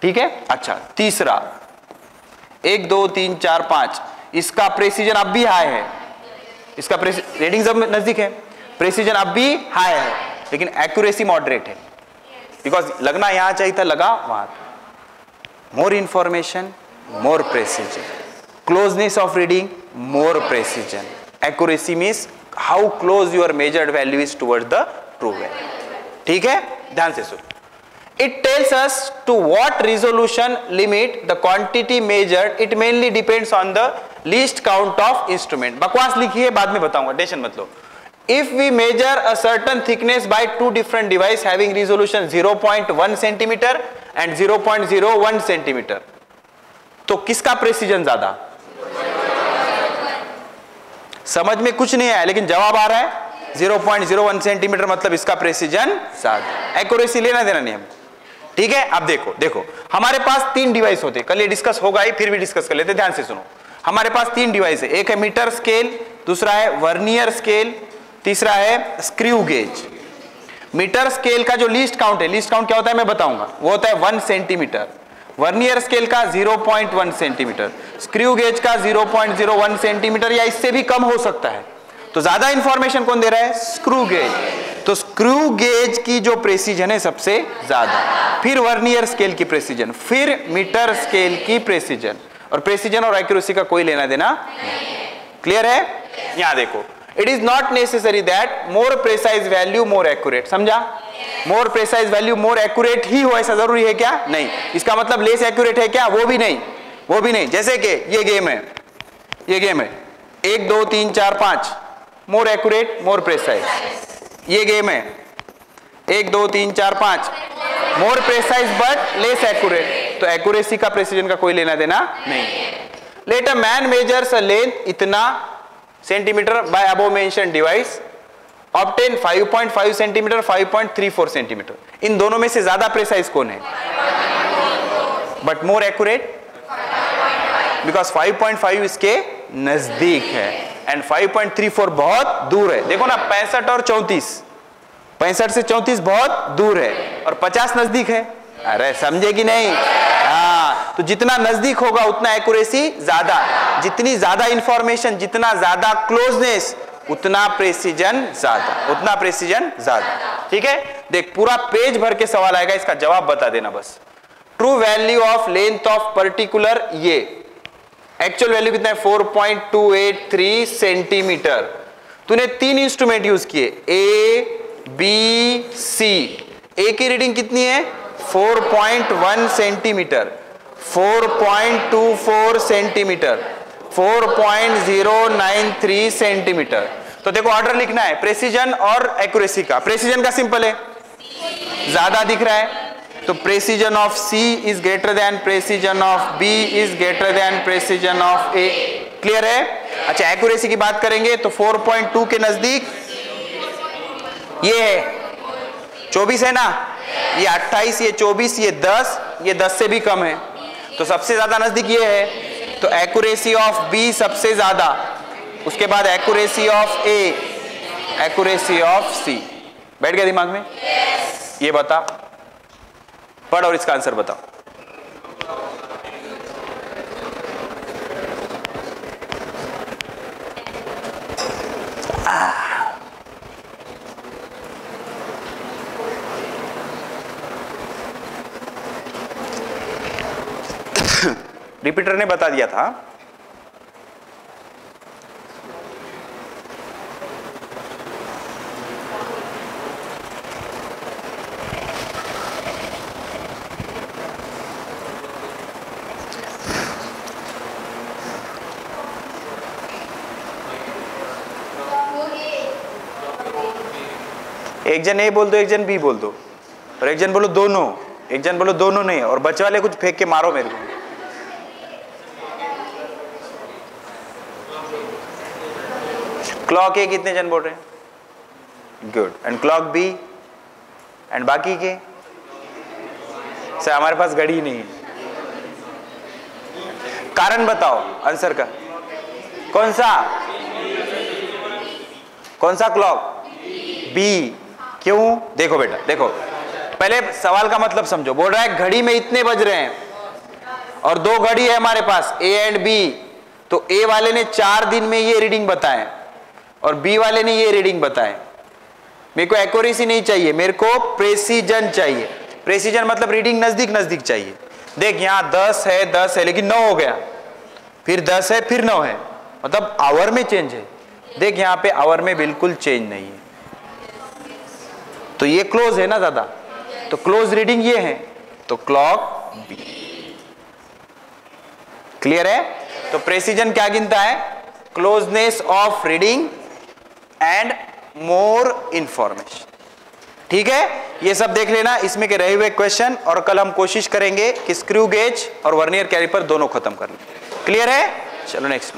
ठीक है। अच्छा तीसरा 1 2 3 4 5, इसका प्रेसिजन अब भी हाई है, इसका रीडिंग सब नजदीक है, प्रेसिजन अब भी हाई है, लेकिन एक्यूरेसी मॉडरेट है, बिकॉज लगना यहां चाहिए था, लगा वहां। More information more precision, closeness of reading more precision, accuracy means how close your measured value is toward the true value. ठीक है, ध्यान से सुनो। It tells us to what resolution limit the quantity measured. It mainly depends on the least count of instrument. बकवास लिखी है, बाद में बताऊंगा, टेंशन मत लो। If we measure a certain thickness by two different devices having resolution 0.1 centimeter and 0.01 centimeter, तो किसका precision ज्यादा? समझ में कुछ नहीं आया, लेकिन जवाब आ रहा है 0.01 सेंटीमीटर, मतलब इसका प्रेसिजन ज्यादा। एक्यूरेसी लेना देना नहीं हम। ठीक है, अब देखो हमारे पास 3 डिवाइस होते, कल ये डिस्कस होगा ही, फिर भी डिस्कस कर लेते, ध्यान से सुनो। हमारे पास 3 डिवाइस है, एक है मीटर स्केल, दूसरा है वर्नियर स्केल, तीसरा है स्क्रू गेज। मीटर स्केल का जो लीस्ट काउंट है, लीस्ट काउंट क्या होता है मैं बताऊंगा, वो होता है 1 सेंटीमीटर। वर्नियर स्केल का 0.1 सेंटीमीटर, स्क्रू गेज का 0.01 सेंटीमीटर या इससे भी कम हो सकता है। तो ज्यादा इंफॉर्मेशन कौन दे रहा है? Screw gauge. तो स्क्रू गेज की जो प्रेसिजन है सबसे ज्यादा, फिर वर्नियर स्केल की प्रेसिजन, फिर मीटर स्केल की प्रेसिजन, और प्रेसिजन और एक्यूरेसी का कोई लेना देना नहीं। क्लियर है? यहां देखो, it is not necessary that more precise value more accurate. समझा? मोर प्रेसाइज वैल्यू मोर एक्यूरेट ही हो ऐसा जरूरी है क्या? नहीं। इसका मतलब लेस एक्यूरेट है क्या? वो भी नहीं, वो भी नहीं। जैसे कि ये गेम है 1 2 3 4 5, मोर एक्यूरेट मोर प्रेसाइज। ये गेम है 1 2 3 4 5, more precise but less accurate, तो एक्यूरेसी का प्रेसिजन का कोई लेना देना नहीं। Let a man measures a length इतना centimetre by above mention device, obtain 5.5 centimetre 5.34 centimetre. इन दोनों में से ज्यादा प्रेसाइज कौन है? बट मोर एक्यूरेट, बिकॉज 5.5 इसके नजदीक है एंड 5.34 बहुत दूर है। देखो ना, 65 और 34, 65 से 34 बहुत दूर है और 50 नजदीक है। अरे समझे कि नहीं? हाँ, तो जितना नजदीक होगा उतना एक्यूरेसी ज्यादा, जितनी ज्यादा इंफॉर्मेशन, जितना ज्यादा क्लोजनेस, उतना प्रेसिजन ज्यादा, उतना प्रेसिजन ज्यादा। ठीक है, देख पूरा पेज भर के सवाल आएगा, इसका जवाब बता देना बस। True value of length of particular, ये एक्चुअल वैल्यू कितना है? 4.283 सेंटीमीटर। तूने 3 इंस्ट्रूमेंट यूज किए, ए बी सी। ए की रीडिंग कितनी है? 4.1 सेंटीमीटर, 4.24 सेंटीमीटर, 4.093 सेंटीमीटर। तो देखो ऑर्डर लिखना है प्रेसिजन और एक्यूरेसी का। प्रेसिजन का सिंपल है, ज्यादा दिख रहा है तो precision of C is greater than precision of B is greater than precision of A। Clear है? अच्छा, एक्यूरेसी की बात करेंगे तो 4.2 के नजदीक ये है 24 है ना, ये 28, ये 24, ये 10, ये 10 से भी कम है, तो सबसे ज्यादा नजदीक ये है, तो एक्यूरेसी ऑफ B सबसे ज्यादा, उसके बाद accuracy of A, accuracy of C। बैठ गया दिमाग में? ये बता, पढ़ और इसका आंसर बताओ। रिपीटर ने बता दिया था। एक जन ए बोल दो, एक जन बी बोल दो, और एक जन बोलो दोनों, एक जन बोलो दोनों नहीं, और बच्चे वाले कुछ फेंक के मारो मेरे को। क्लॉक ए कितने जन बोल रहे हैं? Good. And clock B and बाकी के? सर हमारे पास घड़ी नहीं है। कारण बताओ आंसर का। कौन सा? कौन सा क्लॉक? बी। क्यों? देखो बेटा, देखो पहले सवाल का मतलब समझो। बोल रहा है घड़ी में इतने बज रहे हैं और 2 घड़ी है हमारे पास ए एंड बी, तो ए वाले ने 4 दिन में ये रीडिंग बताए और बी वाले ने ये रीडिंग बताए। मेरे को एक्यूरेसी नहीं चाहिए, मेरे को प्रेसिजन चाहिए। प्रेसिजन मतलब रीडिंग नजदीक नजदीक चाहिए। देख यहाँ 10 है लेकिन 9 हो गया, फिर 10 है फिर 9 है, मतलब आवर में चेंज है। देख यहाँ पे आवर में बिल्कुल चेंज नहीं है, तो ये क्लोज है ना दादा, तो क्लोज रीडिंग ये है, तो क्लॉक बी। क्लियर है? तो प्रेसिजन क्या गिनता है? Closeness of reading and more information. ठीक है, ये सब देख लेना इसमें के रहे हुए क्वेश्चन, और कल हम कोशिश करेंगे कि स्क्रू गेज और वर्नियर कैलिपर दोनों खत्म कर लें। क्लियर है? चलो नेक्स्ट